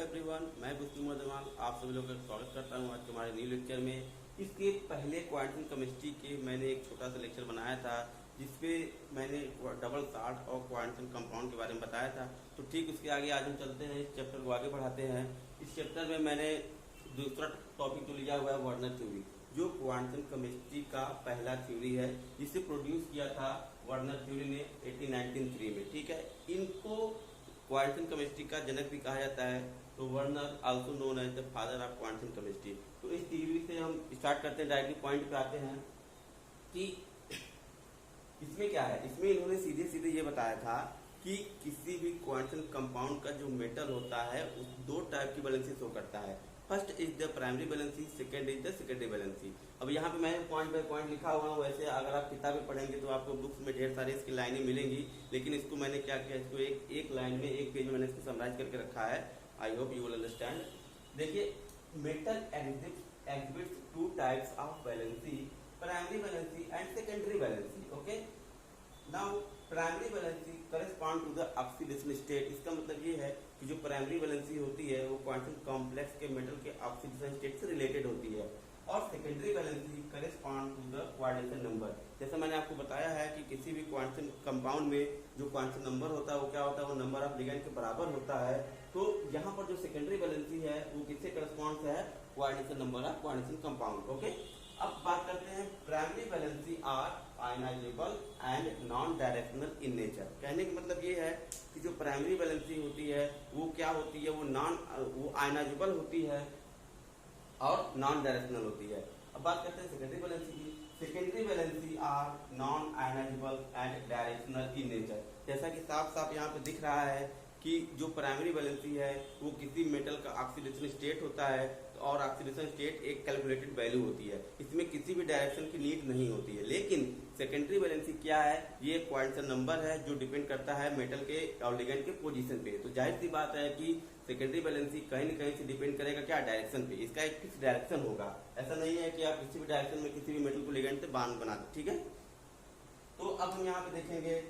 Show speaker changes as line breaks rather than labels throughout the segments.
Everyone, मैं मुस्लिम जमाल आप सभी लोगों का स्वागत करता हूं आज के हमारे न्यू लेक्चर में। इसके पहले क्वांटम केमिस्ट्री के मैंने एक छोटा सा लेक्चर बनाया था जिसपे मैंने डबल शॉर्ट और क्वांटम कंपाउंड के बारे में बताया था। तो ठीक उसके आगे आज हम चलते हैं, इस चैप्टर को आगे बढ़ाते हैं। इस चैप्टर में मैंने दूसरा टॉपिक जो लिया हुआ है वर्नर थ्योरी, जो क्वांटम केमिस्ट्री का पहला थ्योरी है जिसे प्रोड्यूस किया था वर्नर थ्योरी ने 1893 में। ठीक है, इनको क्वांटम केमिस्ट्री का जनक भी कहा जाता है। तो Werner also known as the father of quantum chemistry. तो इस थ्योरी से हम स्टार्ट करते हैं, डायरेक्टली पॉइंट पे आते हैं कि इसमें क्या है। इसमें इन्होंने सीधे सीधे ये बताया था कि किसी भी क्वांटम कंपाउंड का जो मेटल होता है उस दो टाइप की वैलेंसी शो करता है। First is the primary valency, second is the secondary valency. अब यहाँ पे मैंने पॉइंट बाय पॉइंट लिखा हुआ हूँ। वैसे अगर आप किताबें पढ़ेंगे तो आपको बुक्स में ढेर सारी इसकी लाइनें मिलेंगी, लेकिन इसको मैंने क्या किया, इसको एक लाइन में एक पेज में मैंने इसको समराइज करके रखा है। I hope you will understand. देखिए, metal exhibits two types of valency, primary valency and secondary valency. Okay, now primary valency correspond to the oxidation state. इसका मतलब ये है कि जो प्राइमरी वैलेंसी होती है वो क्वांटम कॉम्प्लेक्स के मेटल के ऑक्सीडेशन स्टेट से रिलेटेड होती है, और secondary valency correspond to the coordination number. जैसा मैंने आपको बताया है कि किसी भी क्वांटम कंपाउंड में जो क्वांटम नंबर होता है वो क्या होता है, वो नंबर ऑफ लिगेंड के बराबर होता है। तो यहाँ पर जो सेकेंडरी वैलेंसी है वो किससे करस्पॉन्ड है, coordination number of coordination compound. Okay, अब बात करते हैं primary valency are ionisable and non directional in nature. कहने का मतलब ये है कि जो प्राइमरी वैलेंसी होती है वो क्या होती है, वो आयनाइजेबल होती है और नॉन डायरेक्शनल होती है। अब बात करते हैं सेकेंडरी वैलेंसी की। Secondary valency are non ionisable and directional in nature. जैसा कि साफ साफ यहाँ पे दिख रहा है कि जो प्राइमरी वैलेंसी है वो किसी मेटल का ऑक्सीडेशन स्टेट होता है, और ऑक्सीडेशन स्टेट एक कैलकुलेटेड वैल्यू होती है। इसमें किसी भी डायरेक्शन की नीड नहीं होती है। लेकिन सेकेंडरी वैलेंसी क्या है, ये क्वांटम नंबर है जो डिपेंड करता है मेटल के और लिगेंड के पोजीशन पे। तो जाहिर सी बात है कि सेकेंडरी वैलेंसी कहीं न कहीं से डिपेंड करेगा क्या, डायरेक्शन पे। इसका एक फिक्स डायरेक्शन होगा। ऐसा नहीं है कि आप किसी भी डायरेक्शन में किसी भी मेटल को लिगेंड से बांध बना दे। ठीक है, तो अब हम यहाँ पे देखेंगे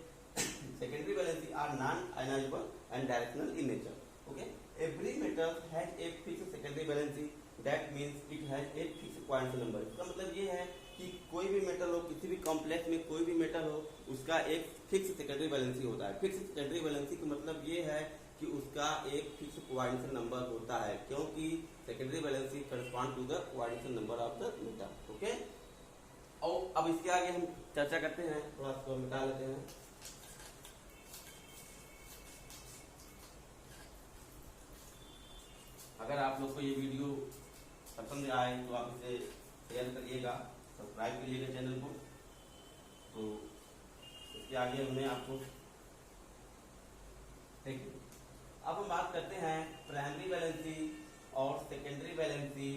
secondary valency are non-ionizable and directional in nature. Okay, every metal has a fixed secondary valency. That means it has a fixed quantum number. इसका मतलब ये है कि कोई भी मेटल हो, किसी भी कॉम्प्लेक्स में कोई भी मेटल हो, उसका एक फिक्स सेकेंडरी वैलेंसी होता है। फिक्स सेकेंडरी वैलेंसी का मतलब ये है कि उसका एक फिक्स कोऑर्डिनेशन नंबर होता है, क्योंकि secondary valency correspond to the coordination number of the metal. Okay, और अब इसके आगे हम चर्चा करते हैं, थोड़ा सा मिटा लेते हैं। अगर आप लोग को ये वीडियो पसंद आए तो आप इसे शेयर करिएगा, सब्सक्राइब करिएगा चैनल को। तो इसके आगे हमने आपको देखिए, अब हम बात करते हैं प्राइमरी वैलेंसी और सेकेंडरी वैलेंसी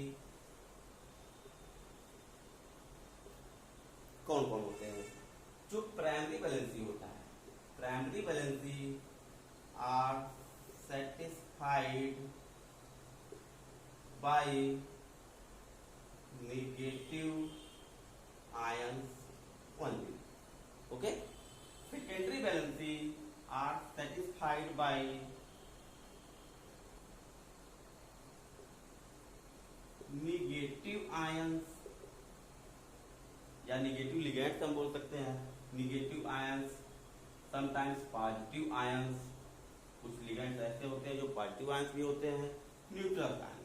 कौन कौन होते हैं। जो प्राइमरी वैलेंसी होता है, primary valency are satisfied by negative ions only. Okay, secondary valency are satisfied by negative ions या negative ligands हम बोल सकते हैं। negative ions, sometimes positive ions, कुछ ligands ऐसे होते हैं जो positive ions भी होते हैं। neutral ions,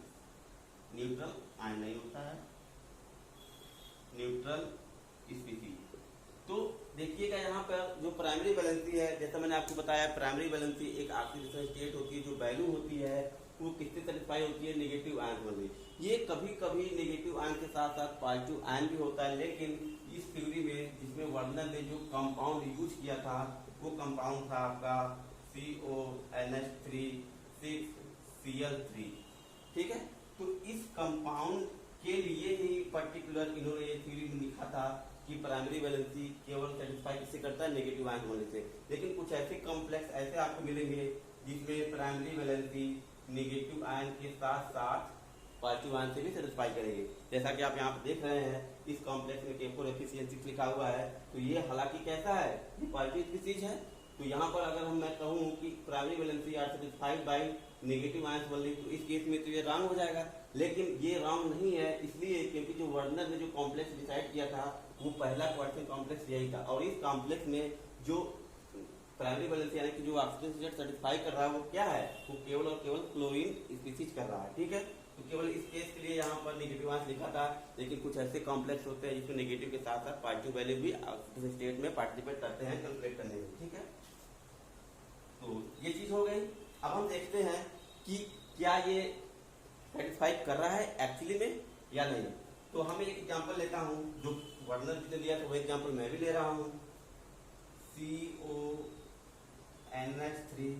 न्यूट्रल आयन नहीं होता है, न्यूट्रल स्पीसीज। तो देखिएगा यहाँ पर जो प्राइमरी वैलेंसी है, जैसा मैंने आपको बताया, प्राइमरी वैलेंसी एक ऑक्सीडेशन स्टेट होती है। जो वैल्यू होती है वो किससे सेटिस्फाई होती है, नेगेटिव आयन होने। ये कभी कभी नेगेटिव आयन के साथ साथ पॉजिटिव आयन भी होता है, लेकिन इस थ्योरी में जिसमें वर्नर ने जो कंपाउंड यूज किया था वो कंपाउंड था आपका CONH3 6Cl3। ठीक है, तो इस कंपाउंड के लिए ही पर्टिकुलर इन्होंने ये थ्योरी में लिखा था कि प्राइमरी वैलेंसी केवल सेटिस्फाई किससे करता है, नेगेटिव आयन होने से। लेकिन कुछ ऐसे कॉम्प्लेक्स ऐसे आपको मिलेंगे जिसमें प्राइमरी वैलेंसी नेगेटिव आयन के साथ साथ पॉजिटिव आयन से भी सेटिस्फाई करेंगे। जैसा कि आप यहाँ पे देख रहे हैं, इस कॉम्प्लेक्स में K4 Fe6 लिखा हुआ है। तो ये हालांकि कैसा है, ये पॉजिटिव स्पीसीज है, तो यहाँ पर अगर मैं कहूँ कि primary valency are satisfied by negative ions only, तो इस केस में तो ये रॉन्ग हो जाएगा। लेकिन ये रॉन्ग नहीं है, इसलिए क्योंकि जो वर्नर ने जो कॉम्प्लेक्स डिसाइड किया था वो पहला क्वाड्रेटिक कॉम्प्लेक्स यही था, और इस कॉम्प्लेक्स में जो प्राइमरी वैलेंसी यानी कि जो ऑक्सीजन स्टेट सेटिस्फाई कर रहा है वो क्या है, वो केवल और केवल क्लोरीन स्पीसीज कर रहा है। ठीक है, तो केवल इस केस के लिए यहाँ पर नेगेटिव आंस लिखा था, लेकिन कुछ ऐसे कॉम्प्लेक्स होते हैं जिसमें नेगेटिव के साथ साथ पॉजिटिव वैल्यू भी ऑक्सीजन स्टेट में पार्टिसिपेट करते हैं कैलकुलेट करने में। ठीक है, तो ये चीज हो गई। अब हम देखते हैं कि क्या ये सेटिस्फाई कर रहा है एक्चुअली में या नहीं। तो हम एक एग्जांपल लेता हूँ, जो वर्नर जी ने लिया था वो एग्जांपल मैं भी ले रहा हूँ। CONH3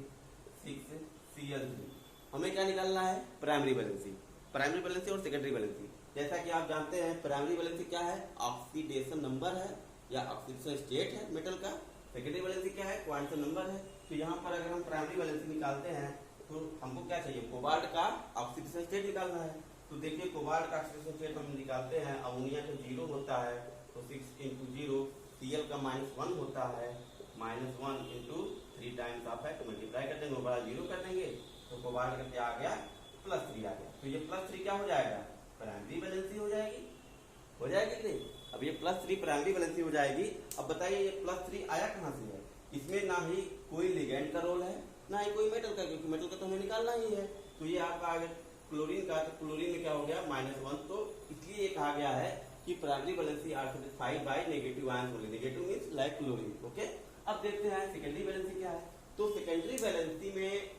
6Cl3, हमें क्या निकालना है, प्राइमरी वैलेंसी और सेकेंडरी वैलेंसी। जैसा कि आप जानते हैं प्राइमरी वैलेंसी क्या है, ऑक्सीडेशन नंबर है या ऑक्सीडेशन स्टेट है मेटल का। सेकेंडरी वैलेंसी क्या है, क्वांटम नंबर है। तो यहाँ पर अगर हम प्राइमरी वैलेंसी निकालते हैं तो हमको क्या चाहिए, कोबाल्ट का ऑक्सीडेशन स्टेट निकालना है। तो देखिए कोबाल्ट का ऑक्सीडेशन स्टेट हम निकालते हैं, अमोनिया का 0 होता है तो 6 × 0, Cl का -1 होता है, -1 × 3 टाइम्स ऑफ है तो मल्टीप्लाई कर देंगे, बड़ा 0 कर देंगे तो कोबाल्ट का क्या आ गया, +3 आ गया। तो ये +3 क्या हो जाएगा, प्राइमरी वैलेंसी हो जाएगी कि नहीं। अब ये +3 प्राइमरी वैलेंसी हो जाएगी। अब बताइए ये +3 आया कहाँ से है, इसमें ना ही कोई लिगेंड का रोल है ना ही कोई मेटल का, क्योंकि मेटल का तो हमें निकालना ही है। तो ये आपका आ गया क्लोरीन का, तो क्लोरीन में क्या हो गया, -1। तो इसलिए ये कहा गया है कि primary valency are satisfied by negative ions only. Negative means like chlorine. Okay, अब देखते हैं सेकेंडरी वैलेंसी क्या है। तो सेकेंडरी वैलेंसी में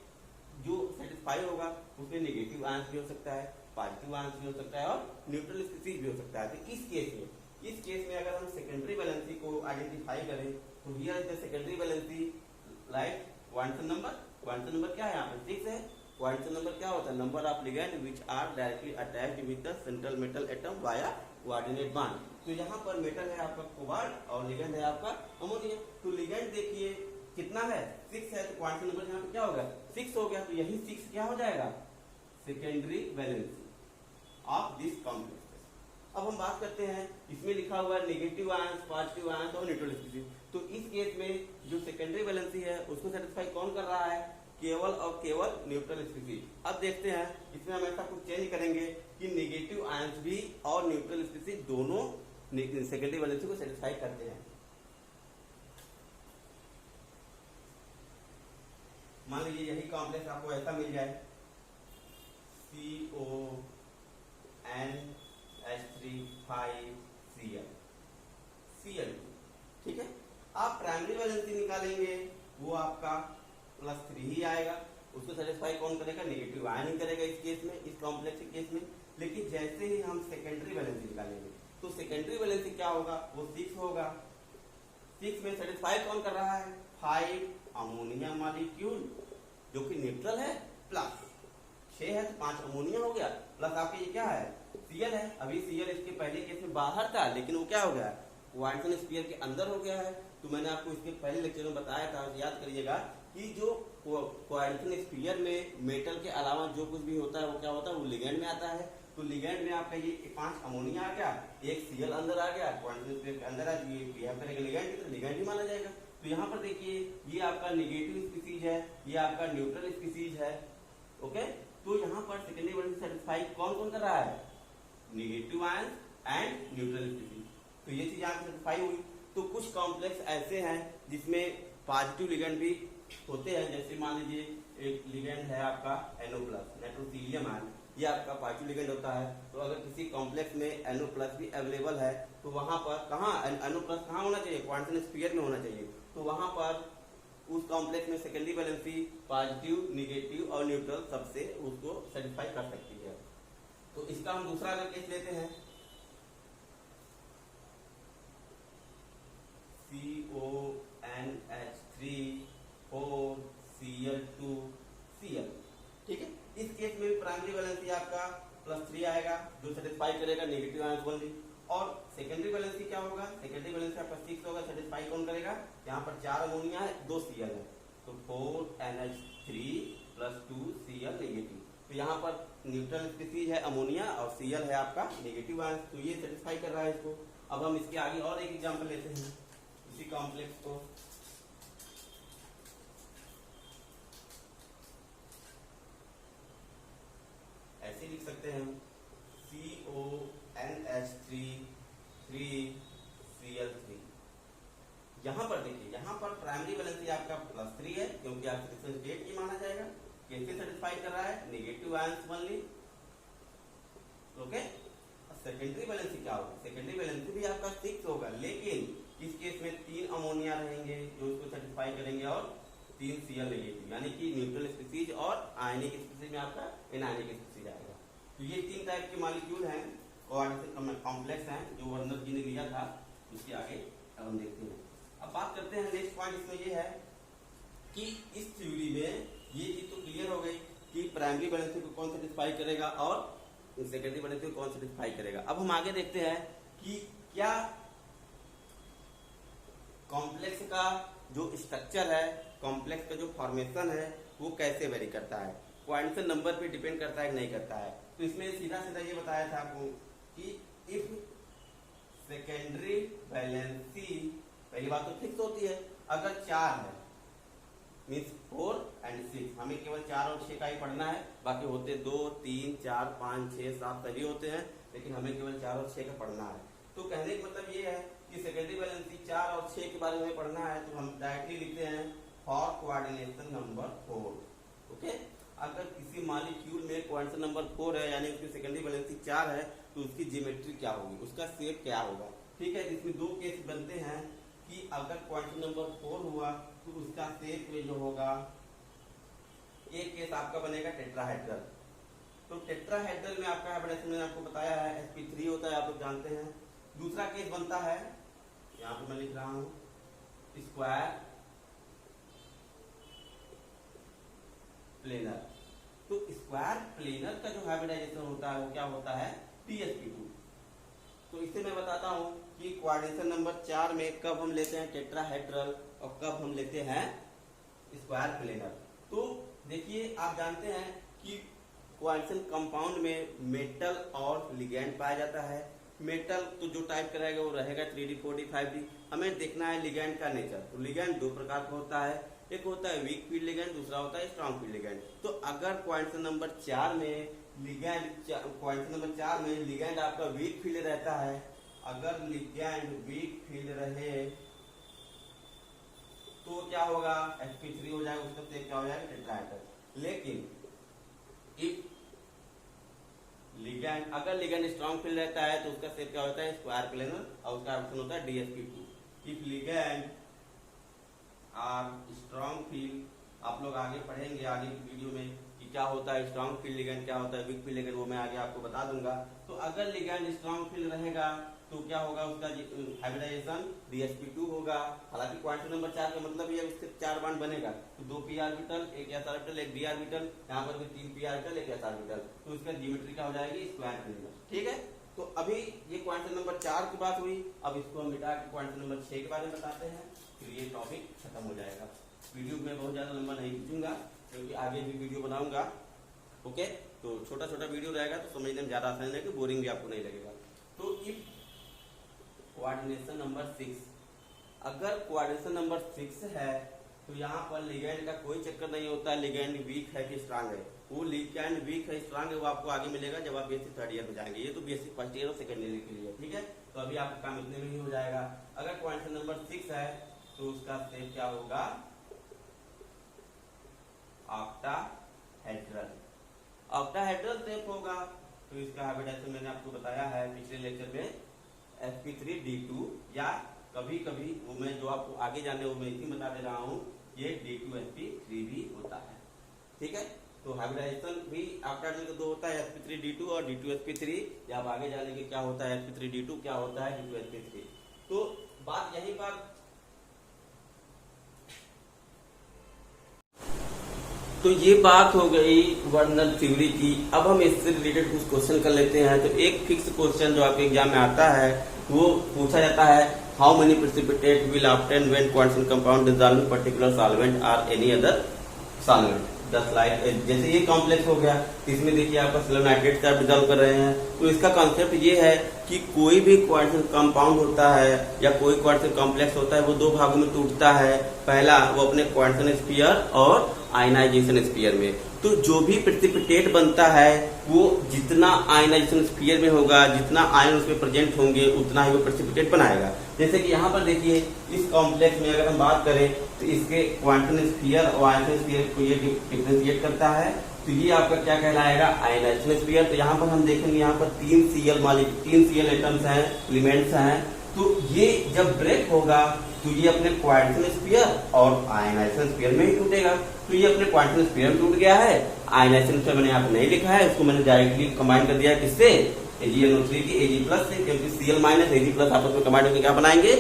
जो सेटिस्फाई होगा उसमें नेगेटिव आयंस भी हो सकता है, पॉजिटिव आयंस भी हो सकता है और न्यूट्रल स्पीसीज भी हो सकता है। तो इस केस में अगर हम सेकेंडरी वैलेंसी को आइडेंटिफाई करें तो here is the secondary valency like quantum number क्या है, यहाँ पे 6 है। क्वांटम नंबर क्या होता है, number of ligand which are directly attached with the central metal atom via coordinate bond. तो यहाँ पर मेटल है आपका कोबाल्ट और लिगेंड है आपका अमोनिया। तो लिगेंड देखिए कितना है, 6 है, तो क्वांटम नंबर यहाँ पे क्या होगा, 6 हो गया। तो यही 6 क्या हो जाएगा, secondary valency of this complex. अब हम बात करते हैं, इसमें लिखा हुआ है नेगेटिव आयंस, पॉजिटिव आयंस और न्यूट्रल स्पीसीज। तो इस केस में जो सेकेंडरी वैलेंसी है उसको सेटिस्फाई कौन कर रहा है, केवल और केवल न्यूट्रल स्पीसीज। अब देखते हैं इसमें हम ऐसा कुछ चेंज करेंगे कि नेगेटिव आयंस भी और न्यूट्रल स्पीसीज दोनों सेकेंडरी वैलेंसी को सेटिस्फाई करते हैं। मान लीजिए यही कॉम्प्लेक्स आपको ऐसा मिल जाए, CONH3 5Cl, ठीक है। आप प्राइमरी वैलेंसी निकालेंगे वो आपका +3 ही आएगा। उसको सेटिस्फाई कौन करेगा, नेगेटिव आयन ही करेगा इस केस में, इस कॉम्प्लेक्स के केस में। लेकिन जैसे ही हम सेकेंडरी वैलेंसी निकालेंगे तो सेकेंडरी वैलेंसी क्या होगा, वो 6 होगा। 6 में सेटिस्फाई कौन कर रहा है, 5 अमोनिया मॉलिक्यूल जो कि न्यूट्रल है, प्लस 6 है तो 5 अमोनिया हो गया, प्लस आपके ये क्या है, Cl है। अभी Cl इसके पहले केस में बाहर था, लेकिन वो क्या हो गया, क्वांटम स्फीयर के अंदर हो गया है। तो मैंने आपको इसके पहले लेक्चर में बताया था, याद करिएगा कि जो क्वांटम स्फीयर में मेटल के अलावा जो कुछ भी होता है वो क्या होता है, वो लिगेंड में आता है। तो लिगेंड में आपका ये 5 अमोनिया आ गया, एक Cl अंदर आ गया, क्वांटम स्फीयर के अंदर आ गया, करेगा लिगेंड, तो लिगेंड ही माना जाएगा। तो यहाँ पर देखिए ये आपका नेगेटिव स्पीसीज है, ये आपका न्यूट्रल स्पीसीज है। ओके, तो यहाँ पर सेकेंडरी वैलेंसी सेटिस्फाई कौन कौन कर रहा है, negative ions and neutral species. तो ये चीज यहाँ सेटिस्फाई हुई। तो कुछ कॉम्प्लेक्स ऐसे हैं जिसमें पॉजिटिव लिगेंड भी होते हैं, जैसे मान लीजिए एक लिगेंड है आपका NO+, नाइट्रोसिलियम आयन, ये आपका पॉजिटिव लिगेंड होता है। तो अगर किसी कॉम्प्लेक्स में NO+ भी अवेलेबल है तो वहां पर कहाँ NO+ कहाँ होना चाहिए, क्वांटम स्फीयर में होना चाहिए। तो वहां पर उस कॉम्प्लेक्स में सेकेंडरी वैलेंसी पॉजिटिव, नेगेटिव और न्यूट्रल सबसे उसको सेटिस्फाई कर सकती है। तो इसका हम दूसरा अगर केस लेते हैं, CONH3 4Cl2Cl, ठीक है। इस केस में भी प्राइमरी वैलेंसी आपका +3 आएगा जो सेटिस्फाई करेगा नेगेटिव आयंस ओनली। और सेकेंडरी वैलेंसी क्या होगा, सेकेंडरी वैलेंसी आपका 6 होगा, सेटिस्फाई कौन करेगा, यहाँ पर 4 अमोनिया है, 2 Cl है, तो 4NH3 + 2Cl नेगेटिव। तो यहाँ पर न्यूट्रल स्पीसीज है अमोनिया और Cl है आपका नेगेटिव आयंस, तो ये सेटिस्फाई कर रहा है इसको। अब हम इसके आगे और एक एग्जांपल लेते हैं इसी कॉम्प्लेक्स को। सकते हैं हम CONH3 यहाँ पर देखिए, यहाँ पर प्राइमरी वैलेंसी आपका +3 है क्योंकि आपका रिएक्शन स्टेट ही माना जाएगा। कैसे सेटिस्फाई कर रहा है? Negative ions only. Okay, secondary valency क्या होगा? सेकेंडरी वैलेंसी भी आपका 6 होगा, लेकिन इस केस में 3 अमोनिया रहेंगे जो इसको सेटिस्फाई करेंगे और 3 Cl नेगेटिव, यानी कि न्यूट्रल स्पीसीज और आयनिक स्पीसीज में आपका एनायनिक स्पीसीज आएगा। तो ये 3 टाइप के मॉलिक्यूल हैं कोऑर्डिनेशन कॉम्प्लेक्स हैं जो वर्नर जी ने लिया था। उसके आगे अब हम देखते हैं। अब बात करते हैं नेक्स्ट पॉइंट इसमें ये है कि इस थ्योरी में ये चीज तो क्लियर हो गई कि प्राइमरी वैलेंसी को कौन सेटिस्फाई करेगा और सेकेंडरी वैलेंसी को कौन सेटिस्फाई करेगा। अब हम आगे देखते हैं कि क्या कॉम्प्लेक्स का जो स्ट्रक्चर है, कॉम्प्लेक्स का जो फॉर्मेशन है वो कैसे वेरी करता है, क्वांटम नंबर पे डिपेंड करता है कि नहीं करता है। तो इसमें सीधा सीधा ये बताया था आपको कि इफ सेकेंडरी वैलेंसी, पहली बात तो फिक्स होती है, अगर 4 है मीन्स 4 and 6, हमें केवल 4 और 6 का ही पढ़ना है, बाकी होते 2, 3, 4, 5, 6, 7 सभी होते हैं, लेकिन हमें केवल 4 और 6 का पढ़ना है। तो कहने का मतलब ये है कि सेकेंडरी वैलेंसी 4 और 6 के बारे में पढ़ना है, तो हम डायरेक्टली लिखते हैं फॉर कोऑर्डिनेशन नंबर 4। ओके, अगर किसी मॉलिक्यूल में क्वांटम नंबर 4 है यानी उसकी सेकेंडरी वैलेंसी 4 है तो उसकी ज्योमेट्री क्या होगी, उसका शेप क्या होगा। ठीक है, इसमें 2 केस बनते हैं कि अगर क्वांटम नंबर 4 हुआ तो उसका शेप में जो होगा, एक केस आपका बनेगा टेट्राहेड्रल। तो टेट्राहेड्रल में आपका हाइब्रिडाइजेशन मैंने आपको बताया है sp3 होता है, आप लोग जानते हैं। दूसरा केस बनता है, यहाँ पे मैं लिख रहा हूं स्क्वायर प्लेनर। तो स्क्वायर प्लेनर का जो हाइब्रिडाइजेशन होता है वो क्या होता है? TsP2। तो इससे मैं बताता हूं कि कोऑर्डिनेशन नंबर 4 में कब हम लेते हैं टेट्राहेड्रल और कब हम लेते हैं स्क्वायर प्लेनर। तो देखिए, आप जानते हैं कि क्वांटम कंपाउंड में मेटल और लिगैंड पाया जाता है। मेटल तो जो टाइप का रहेगा वो रहेगा 3D 4D 5D। हमें देखना है लिगैंड का नेचर। तो लिगैंड 2 प्रकार का होता है, एक होता है वीक फील्ड लिगैंड, दूसरा होता है स्ट्रॉन्ग फील्ड लिगैंड। तो अगर क्वांटम नंबर 4 में लिगैंड आपका वीक फील्ड रहता है, अगर लिगैंड वीक फील्ड रहे तो क्या होगा? sp3 हो जाएगा, उसका शेप क्या हो जाएगा? टेट्राहेड्रल। लेकिन लिगैंड, अगर लिगैंड स्ट्रॉन्ग फील्ड रहता है तो उसका शेप क्या होता है? स्क्वायर प्लेनर, और उसका ऑप्शन होता है DsP2। If ligand are strong field, आप लोग आगे पढ़ेंगे आगे की वीडियो में कि क्या होता है स्ट्रॉन्ग फील्ड लिगैंड, क्या होता है वीक फील्ड लिगैंड, वो मैं आगे आपको बता दूंगा। तो अगर लिगैंड स्ट्रॉन्ग फील्ड रहेगा तो क्या होगा? उसका हाइब्रिडाइजेशन DsP2 होगा। हालांकि क्वांटम नंबर 4 का मतलब ये उसके 4 बॉन्ड बनेगा, तो 2 p ऑर्बिटल, एक s ऑर्बिटल, एक d ऑर्बिटल, यहाँ पर भी 3 p ऑर्बिटल, एक s ऑर्बिटल। तो इसका ज्योमेट्री क्या हो जाएगी? Square planar. ठीक है, तो अभी ये क्वांटम नंबर 4 की बात हुई। अब इसको हम मिटा के क्वांटम नंबर 6 के बारे में बताते हैं, फिर ये टॉपिक खत्म हो जाएगा। वीडियो में बहुत ज्यादा लंबा नहीं खींचूंगा क्योंकि आगे भी वीडियो बनाऊंगा। ओके, तो छोटा छोटा वीडियो रहेगा तो समझने में ज्यादा आसान है, बोरिंग भी आपको नहीं लगेगा। तो इफ कोऑर्डिनेशन नंबर 6, अगर कोऑर्डिनेशन नंबर 6 है तो यहाँ पर लिगैंड का कोई चक्कर नहीं होता है लिगैंड वीक है कि स्ट्रांग है। वो लिगैंड वीक है स्ट्रांग है वो आपको आगे मिलेगा जब आप बेसिक 3rd ईयर में जाएंगे। ये तो बेसिक 1st ईयर और 2nd ईयर के लिए। ठीक है, तो अभी आपका काम इतने में ही हो जाएगा। अगर क्वांटम नंबर 6 है तो उसका शेप क्या होगा? ऑक्टाहेड्रल। ऑक्टाहेड्रल शेप होगा। तो इसका हाइब्रिडाइजेशन मैंने आपको बताया है पिछले लेक्चर में sp3d2, या कभी कभी वो मैं जो आपको आगे जाने वो मैं इसी बता दे रहा हूँ, ये d2sp3 भी होता है। ठीक है, तो हाइब्रिडाइजेशन भी ऑक्टाहेड्रल का 2 होता है, sp3d2 और d2sp3। या आप आगे जाने के क्या होता है sp3d2, क्या होता है d2sp3। तो बात यहीं पर तो ये बात हो गई वर्नर थ्योरी की। अब हम इससे रिलेटेड कुछ क्वेश्चन कर लेते हैं। तो एक फिक्स क्वेश्चन जो आपके एग्जाम में आता है वो पूछा जाता है, how many precipitate will obtain when quantum compound dissolve particular solvent और एनी अदर सॉल्वेंट। जैसे ये कॉम्प्लेक्स हो गया, इसमें देखिए आपका सिल्वर नाइट्रेट से आप डिसॉल्व कर रहे हैं। तो इसका कॉन्सेप्ट ये है कि कोई भी क्वांटम कंपाउंड होता है या कोई क्वांटम कॉम्प्लेक्स होता है वो 2 भागों में टूटता है। पहला वो अपने क्वांटम स्फीयर और आयनाइजेशन स्फीयर में। तो तो जो भी प्रेसिपिटेट बनता है वो जितना आयनाइजेशन स्फीयर में होगा, जितना आयन उसमें प्रेजेंट होंगे, उतना ही वो प्रेसिपिटेट बनाएगा। जैसे कि यहाँ पर देखिए इस कॉम्प्लेक्स में अगर हम बात करें तो इसके क्वांटम स्फीयर और आयनाइजेशन स्फीयर को ये डिफरेंशिएट करता है, तो ये आपका क्या कहलाएगा, आयनाइजेशन स्फीयर। तो यहाँ पर हम देखेंगे यहाँ पर 3 Cl एटम्स हैं, एलिमेंट्स हैं, तो ये जब ब्रेक होगा तो ये अपने क्वांटम स्फीयर और आयनाइजेशन स्फीयर में ही टूटेगा। तो ये अपने क्वांटम स्फीयर में टूट गया है, आयनाइजेशन स्फीयर मैंने यहाँ पे नहीं लिखा है, इसको मैंने डायरेक्टली कंबाइन कर दिया है किससे, AgNO3 की Ag+ से, क्योंकि Cl- Ag+ आपस में कंबाइन होकर क्या बनाएंगे,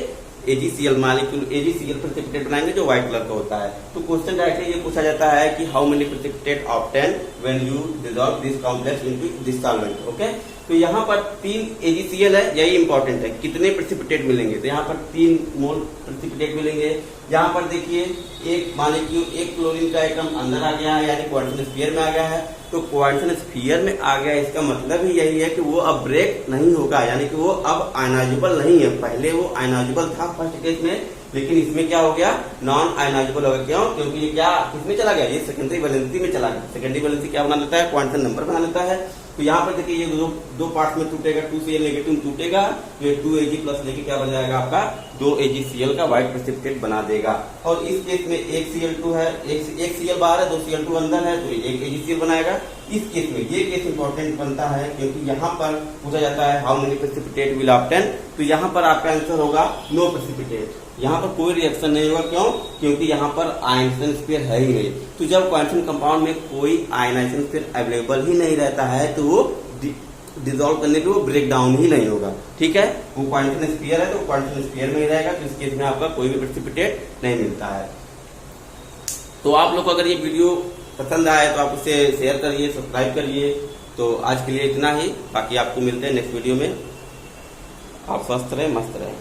AgCl मॉलिक्यूल, AgCl प्रेसिपिटेट बनाएंगे जो व्हाइट कलर का होता है। तो क्वेश्चन डायरेक्टली ये पूछा जाता है कि how many precipitate obtain when you dissolve this complex into this solvent. Okay, तो यहाँ पर 3 AgCl है, यही इंपॉर्टेंट है, कितने प्रेसिपिटेट मिलेंगे, तो यहाँ पर 3 मोल प्रेसिपिटेट मिलेंगे। यहाँ पर देखिए एक मॉलिक्यूल, एक क्लोरीन का एटम अंदर आ गया है, यानी क्वांटम स्फीयर में आ गया है। तो क्वांटम स्फीयर में आ गया, इसका मतलब ही यही है कि वो अब ब्रेक नहीं होगा, यानी कि वो अब आयनाइजेबल नहीं है। पहले वो आयनाइजेबल था फर्स्ट केस में, लेकिन इसमें क्या हो गया, नॉन आयनाइजेबल हो गया। क्यों? क्योंकि ये क्या किसमें चला गया, ये सेकेंडरी वैलेंसी में चला गया। सेकेंडरी वैलेंसी क्या बना देता है, क्वांटम नंबर बना देता है। तो यहाँ पर देखिए ये दो पार्ट में टूटेगा, 2Cl नेगेटिव टूटेगा, तो 2Ag+ लेके क्या बन जाएगा आपका 2 AgCl का व्हाइट प्रेसिपिटेट बना देगा। और इस केस में एक Cl2 है, एक Cl बाहर है, 2 Cl2 अंदर है, तो एक AgCl बनाएगा। इस केस में ये केस इंपॉर्टेंट बनता है, क्योंकि यहाँ पर पूछा जाता है how many precipitate will obtain, तो यहाँ पर आपका आंसर होगा नो प्रेसिपिटेट। यहाँ पर कोई रिएक्शन नहीं होगा, क्यों? क्योंकि यहाँ पर आयनाइजेशन स्फीयर है ही नहीं। तो जब क्वांटम कंपाउंड में कोई आयनाइजेशन स्फीयर अवेलेबल ही नहीं रहता है तो वो डिसॉल्व करने पे वो ब्रेक डाउन ही नहीं होगा। ठीक है, वो क्वांटम स्फीयर है तो क्वांटम स्फीयर में ही रहेगा, तो इस केस में आपका कोई भी प्रेसिपिटेट नहीं मिलता है। तो आप लोग को अगर ये वीडियो पसंद आए तो आप उसे शेयर करिए, सब्सक्राइब करिए। तो आज के लिए इतना ही, बाकी आपको मिलते हैं नेक्स्ट वीडियो में। आप स्वस्थ रहें, मस्त रहें।